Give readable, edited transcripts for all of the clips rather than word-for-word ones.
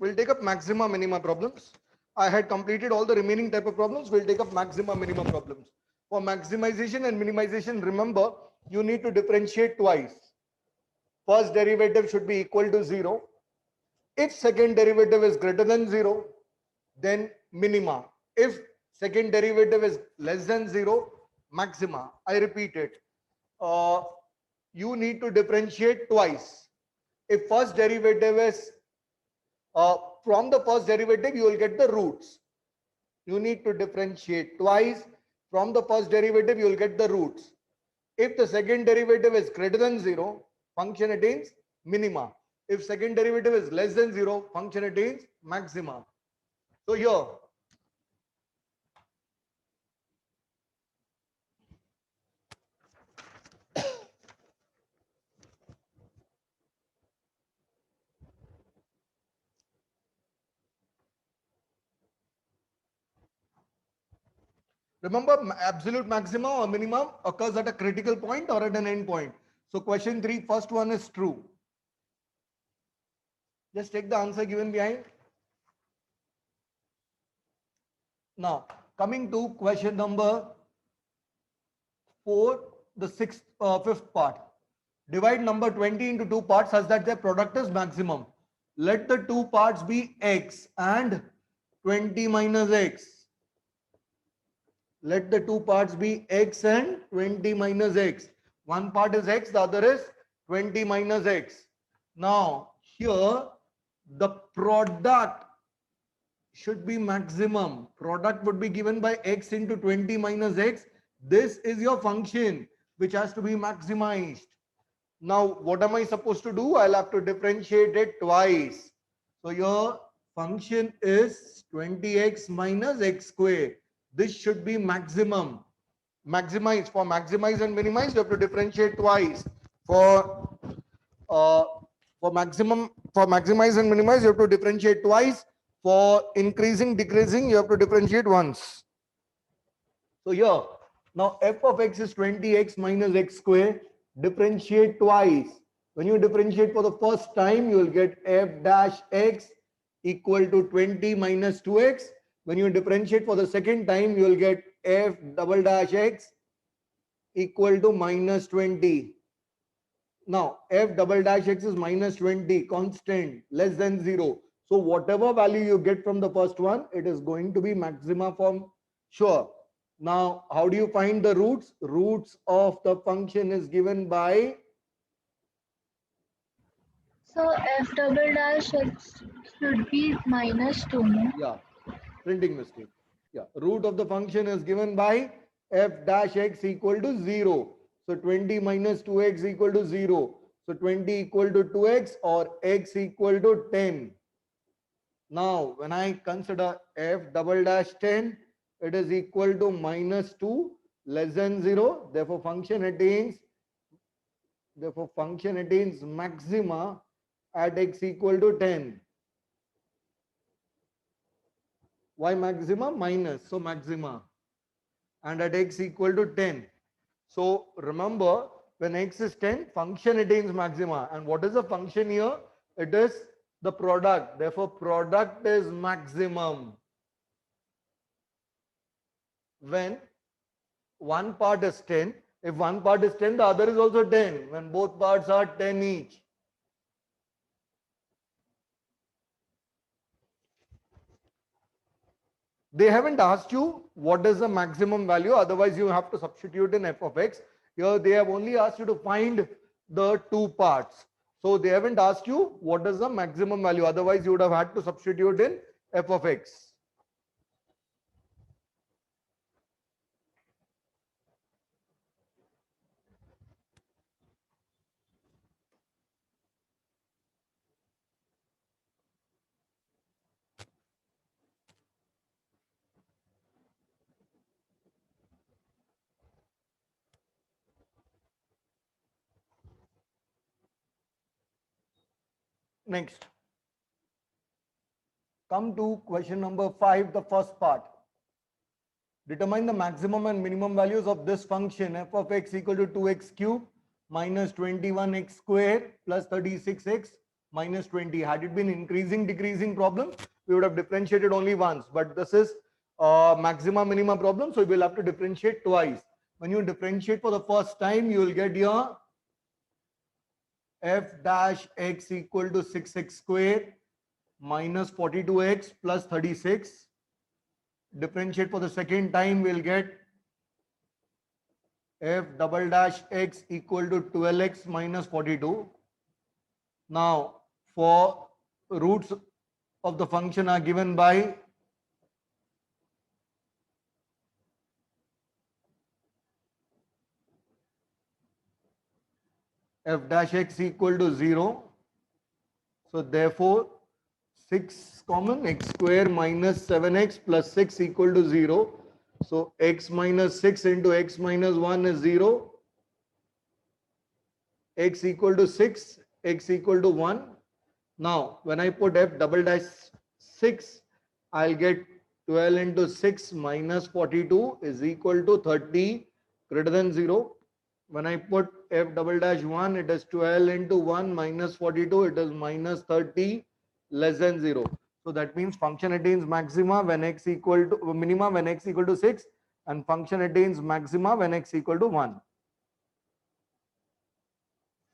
We'll take up maxima, minima problems. I had completed all the remaining type of problems. We'll take up maxima, minima problems. For maximization and minimization, remember, you need to differentiate twice. First derivative should be equal to 0. If second derivative is greater than 0, then minima. If second derivative is less than 0, maxima. I repeat it. You need to differentiate twice. If first derivative is from the first derivative, you will get the roots. You need to differentiate twice. From the first derivative, you will get the roots. If the second derivative is greater than 0, function attains minima. If second derivative is less than 0, function attains maxima. So here, remember, absolute maximum or minimum occurs at a critical point or at an end point. So question 3, first one is true. Just take the answer given behind. Now, coming to question number 4, the fifth part. Divide number 20 into two parts such that their product is maximum. Let the two parts be x and 20 minus x. Let the two parts be x and 20 minus x. One part is x, the other is 20 minus x. Now, here the product should be maximum. Product would be given by x into 20 minus x. This is your function which has to be maximized. Now, what am I supposed to do? I'll have to differentiate it twice. So your function is 20x minus x square. This should be maximum. Maximize. For maximize and minimize, you have to differentiate twice. For maximize and minimize, you have to differentiate twice. For increasing, decreasing, you have to differentiate once. So here, now f of x is 20x minus x square. Differentiate twice. When you differentiate for the first time, you will get f dash x equal to 20 minus 2x. When you differentiate for the second time, you will get f double dash x equal to minus 20. Now, f double dash x is minus 20, constant, less than 0. So whatever value you get from the first one, it is going to be maxima form, sure. Now, how do you find the roots? Roots of the function is given by... So f double dash x should be minus 2, no? Yeah, printing mistake. Yeah, root of the function is given by f dash x equal to 0. So 20 minus 2x equal to 0. So 20 equal to 2x or x equal to 10. Now, when I consider f double dash 10, it is equal to minus 2 less than 0. Therefore, function attains maxima at x equal to 10. Why maxima? Minus. So maxima. And at x equal to 10. So remember, when x is 10, function attains maxima. And what is the function here? It is the product. Therefore, product is maximum when one part is 10. If one part is 10, the other is also 10. When both parts are 10 each. They haven't asked you what is the maximum value. Otherwise, you have to substitute in f of x. Here, they have only asked you to find the two parts. So, they haven't asked you what is the maximum value. Otherwise, you would have had to substitute in f of x. Next, come to question number 5, the first part. Determine the maximum and minimum values of this function f of x equal to 2x cube minus 21x square plus 36x minus 20. Had it been increasing, decreasing problem, we would have differentiated only once. But this is maxima, minima problem, so we will have to differentiate twice. When you differentiate for the first time, you will get your f dash x equal to 6x square minus 42x plus 36. Differentiate for the second time, we'll get f double dash x equal to 12x minus 42. Now, for roots of the function are given by f dash x equal to 0. So therefore, 6 common, x square minus 7x plus 6 equal to 0. So x minus 6 into x minus 1 is 0. X equal to 6, x equal to 1. Now, when I put f double dash 6, I'll get 12 into 6 minus 42 is equal to 30 greater than 0. When I put f double dash 1, it is 12 into 1 minus 42, it is minus 30 less than 0. So that means function attains maxima when x equal to minima when x equal to 6 and function attains maxima when x equal to 1.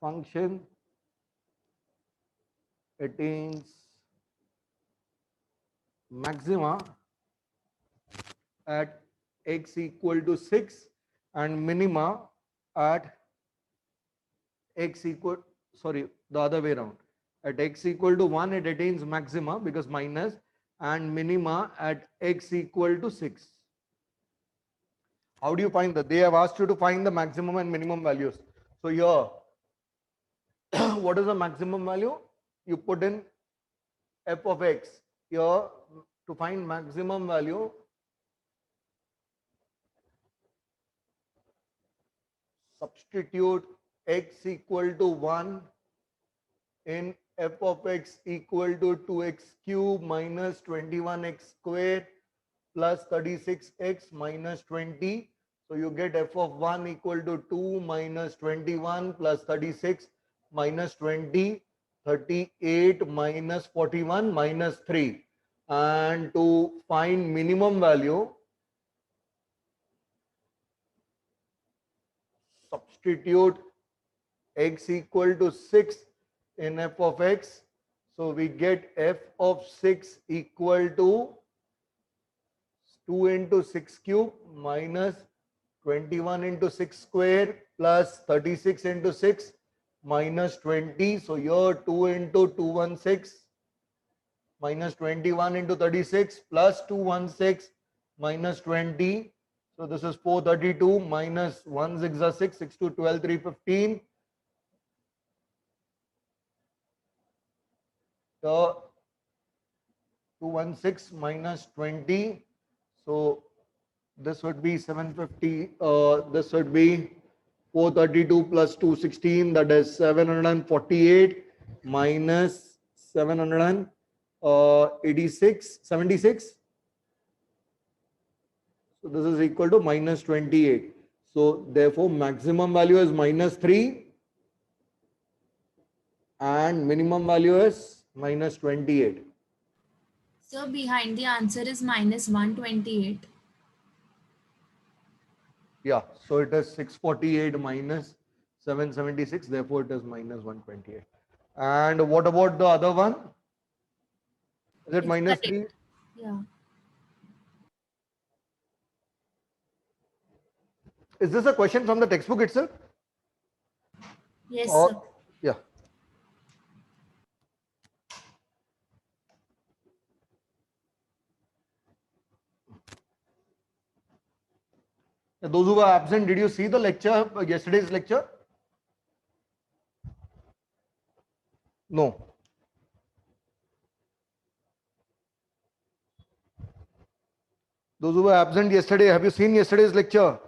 Function attains maxima at x equal to 6 and minima at x equal, sorry, the other way around. At x equal to 1, it attains maxima because minus, and minima at x equal to 6. How do you find that? They have asked you to find the maximum and minimum values. So here, what is the maximum value? You put in f of x. Here, to find maximum value, substitute x equal to 1 in f of x equal to 2x cube minus 21x square plus 36x minus 20. So you get f of 1 equal to 2 minus 21 plus 36 minus 20, 38 minus 41 minus 3. And to find minimum value, substitute x equal to 6 in f of x. So we get f of 6 equal to 2 into 6 cube minus 21 into 6 square plus 36 into 6 minus 20. So here 2 into 216 minus 21 into 36 plus 216 minus 20. So this is 432 minus 1 6 is 6, 6 to 12, 315. So 216 minus 20. So this would be 750. This would be 432 plus 216. That is 748 minus 786, 76. So this is equal to minus 28. So therefore maximum value is minus 3 and minimum value is minus 28. So behind the answer is minus 128. Yeah, so it is 648 minus 776, therefore it is minus 128. And what about the other one? Is it It's minus correct. 3? Yeah. Is this a question from the textbook itself? Yes, Or, sir. yeah. Those who were absent, did you see the lecture, yesterday's lecture? No. Those who were absent yesterday, have you seen yesterday's lecture?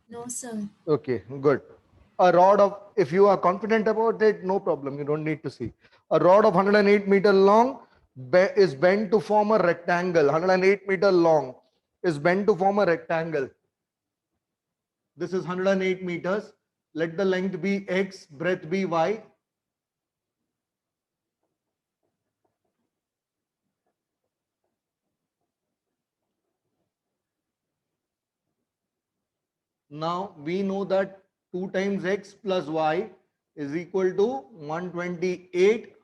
No, sir. Okay, good. A rod of, if you are confident about it, no problem, you don't need to see. A rod of 108 meter long is bent to form a rectangle. 108 meter long is bent to form a rectangle. This is 108 meters. Let the length be x, breadth be y. Now we know that 2 times x plus y is equal to 128,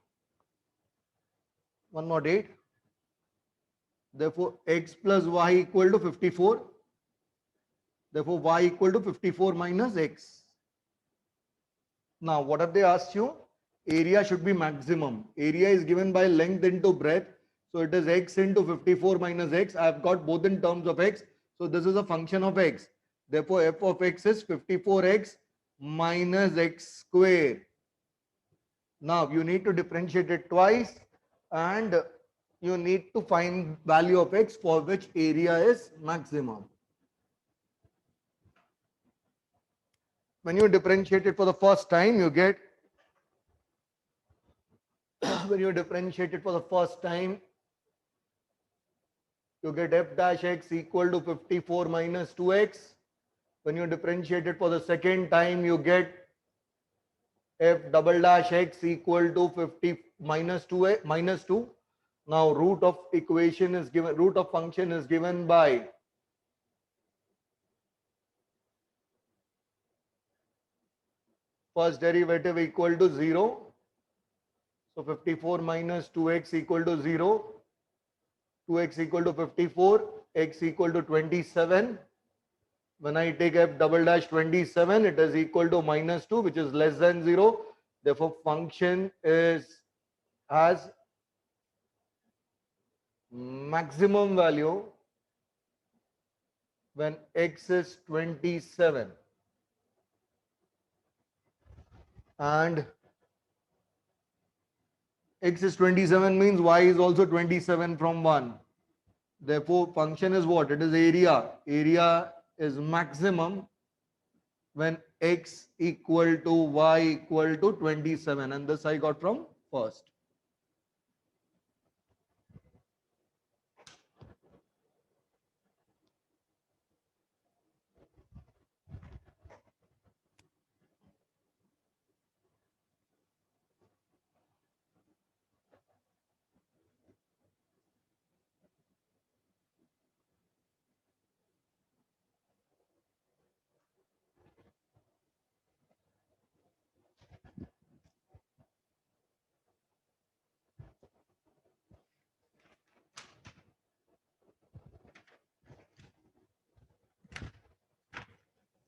108. Therefore, x plus y equal to 54. Therefore, y equal to 54 minus x. Now, what have they asked you? Area should be maximum. Area is given by length into breadth. So it is x into 54 minus x. I have got both in terms of x. So this is a function of x. Therefore, f of x is 54x minus x square. Now you need to differentiate it twice and you need to find value of x for which area is maximum. When you differentiate it for the first time, you get when you differentiate it for the first time, you get f dash x equal to 54 minus 2x. When you differentiate it for the second time, you get f double dash x equal to 50 minus 2 minus 2. Now root of equation is given, root of function is given by first derivative equal to 0. So 54 minus 2x equal to 0. 2x equal to 54, x equal to 27. When I take f double dash 27, it is equal to minus 2, which is less than 0. Therefore, function has maximum value when x is 27. And x is 27 means y is also 27 from 1. Therefore, function is what? It is area. Area is maximum when x equal to y equal to 27. And this I got from first.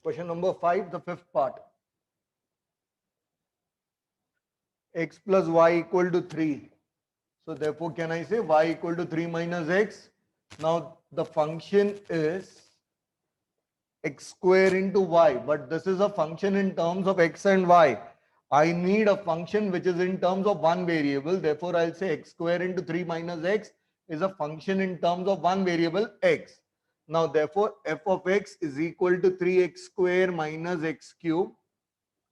Question number 5, the fifth part. X plus y equal to 3. So therefore, can I say y equal to 3 minus x? Now the function is x square into y, but this is a function in terms of x and y. I need a function which is in terms of one variable. Therefore, I'll say x square into 3 minus x is a function in terms of one variable x. Now, therefore, f of x is equal to 3x square minus x cube.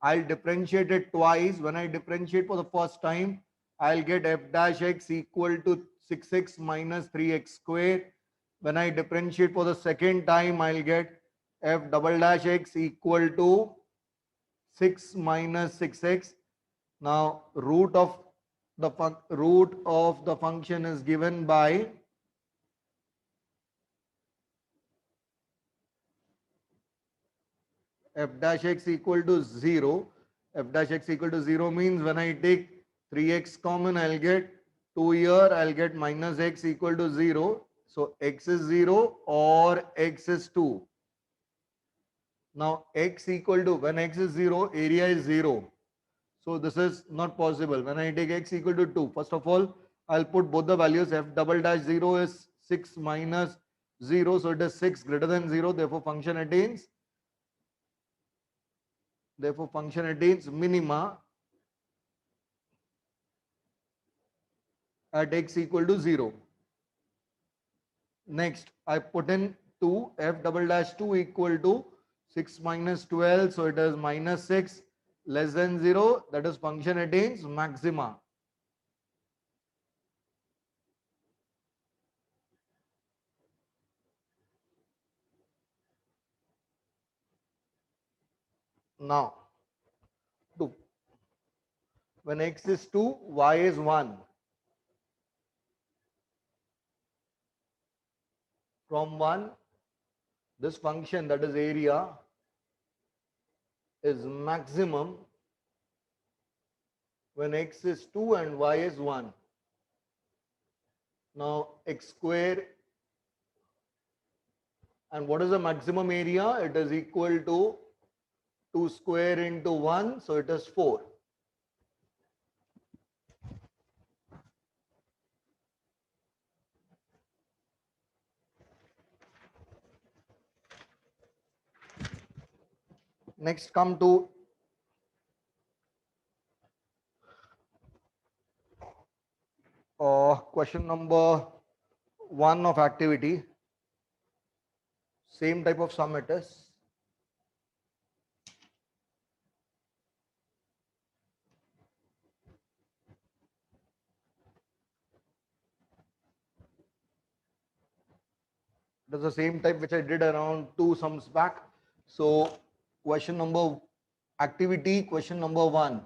I'll differentiate it twice. When I differentiate for the first time, I'll get f dash x equal to 6x minus 3x square. When I differentiate for the second time, I'll get f double dash x equal to 6 minus 6x. Now root of the function is given by f dash x equal to 0. F dash x equal to 0 means when I take 3x common, I'll get 2 here, I'll get minus x equal to 0. So x is 0 or x is 2. Now x equal to, when x is 0, area is 0. So this is not possible. When I take x equal to 2, first of all, I'll put both the values. F double dash 0 is 6 minus 0. So it is 6 greater than 0. Therefore function attains minima at x equal to 0. Next, I put in 2, f double dash 2 equal to 6 minus 12. So it is minus 6 less than 0. That is function attains maxima. Now, 2. When x is 2, y is 1. From 1, this function, that is area, is maximum when x is 2 and y is 1. Now x square, and what is the maximum area? It is equal to 2 square into 1, so it is 4. Next come to question number 1 of activity. Same type of sum it is. It is the same type which I did around 2 sums back. So question number activity, question number 1.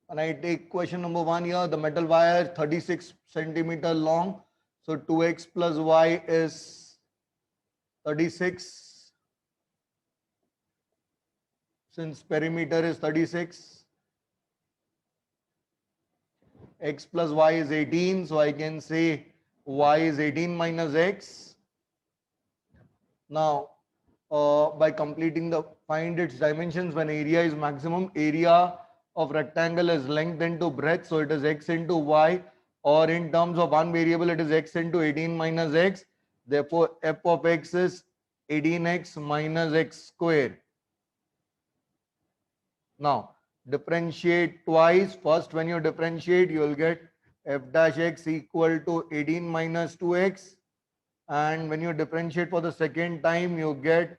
And I take question number 1 here, the metal wire 36 centimeter long. So 2x plus y is 36. Since perimeter is 36, x plus y is 18. So I can say y is 18 minus x. Now, by completing the find its dimensions when area is maximum, area of rectangle is length into breadth, so it is x into y, or in terms of one variable it is x into 18 minus x. Therefore f of x is 18x minus x square. Now differentiate twice. First, when you differentiate, you will get f dash x equal to 18 minus 2x, and when you differentiate for the second time, you get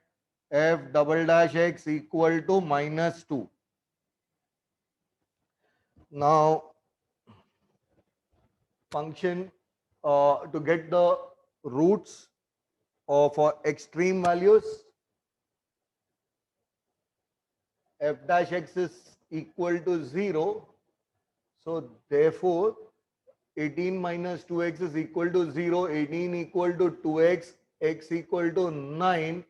f double dash x equal to minus 2. Now function to get the roots for extreme values, f dash x is equal to 0. So therefore 18 minus 2x is equal to 0, 18 equal to 2x, x equal to 9,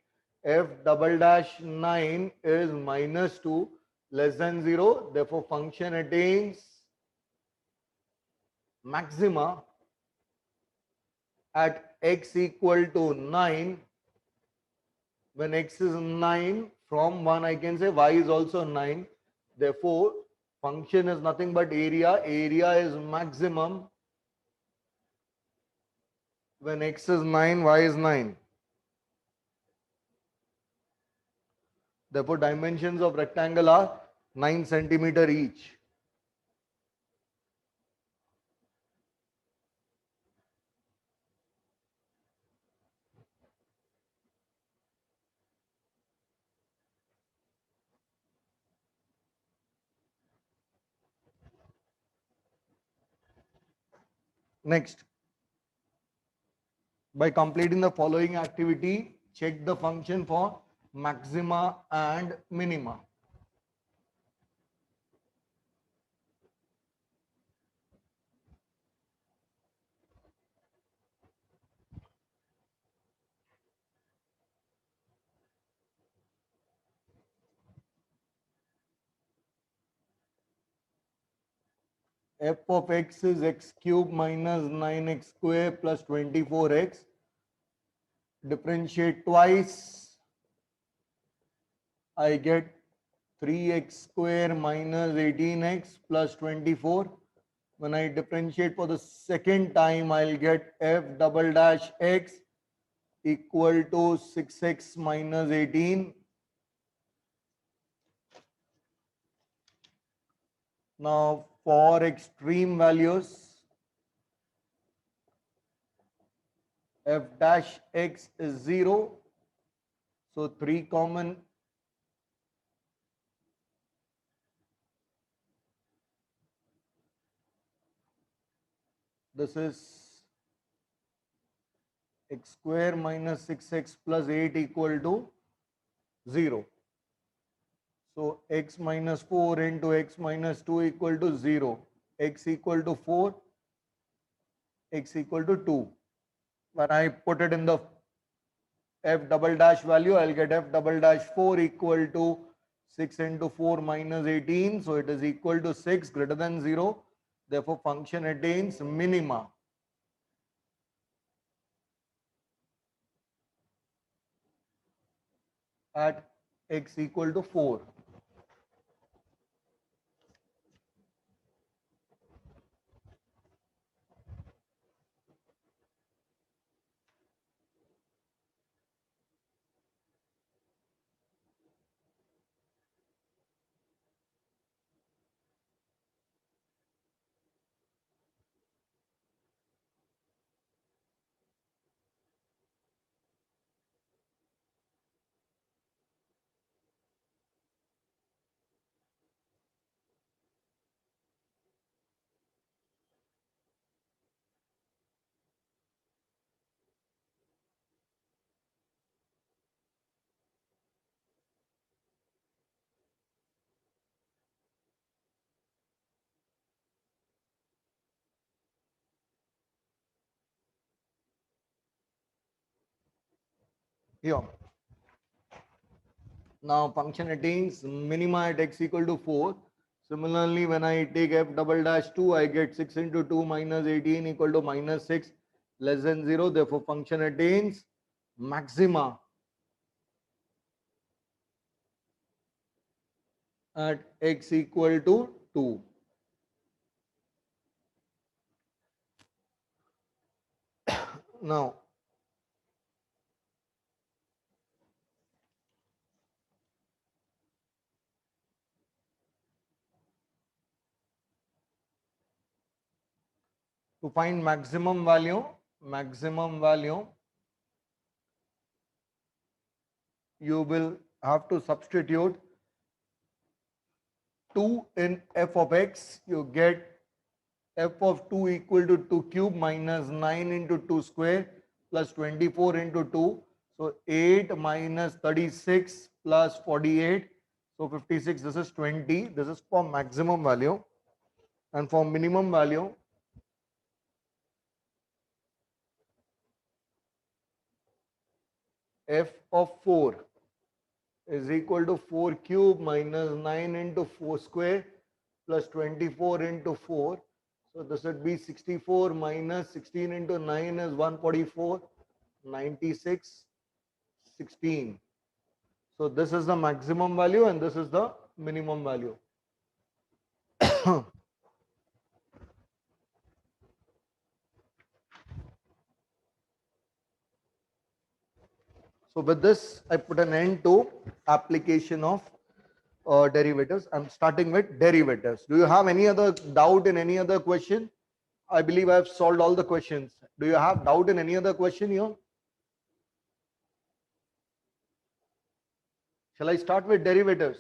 f double dash 9 is minus 2, less than 0. Therefore function attains maxima at x equal to 9. When x is 9, from 1 I can say y is also 9. Therefore function is nothing but area. Area is maximum when x is 9, y is 9. Therefore dimensions of rectangle are 9 centimeter each. Next, by completing the following activity, check the function for maxima and minima. F of x is x cube minus 9x square plus 24x. Differentiate twice. I get 3x square minus 18x plus 24. When I differentiate for the second time, I'll get f double dash x equal to 6x minus 18. Now for extreme values, f dash x is 0. So 3 common. This is x square minus 6x plus 8 equal to 0. So x minus 4 into x minus 2 equal to 0. X equal to 4, x equal to 2. When I put it in the f double dash value, I'll get f double dash 4 equal to 6 into 4 minus 18. So it is equal to 6 greater than 0. Therefore, function attains minima. At x equal to 4. Here. Now function attains minima at x equal to 4. Similarly, when I take f double dash 2, I get 6 into 2 minus 18 equal to minus 6 less than 0. Therefore, function attains maxima at x equal to 2. Now, to find maximum value, you will have to substitute 2 in f of x. You get f of 2 equal to 2 cube minus 9 into 2 square plus 24 into 2. So 8 minus 36 plus 48. So 56, this is 20. This is for maximum value. And for minimum value, f of 4 is equal to 4 cube minus 9 into 4 square plus 24 into 4. So this would be 64 minus 16 into 9 is 144, 96, 16. So this is the maximum value and this is the minimum value. So with this, I put an end to application of derivatives. I'm starting with derivatives. Do you have any other doubt in any other question? I believe I have solved all the questions. Do you have doubt in any other question here? Shall I start with derivatives?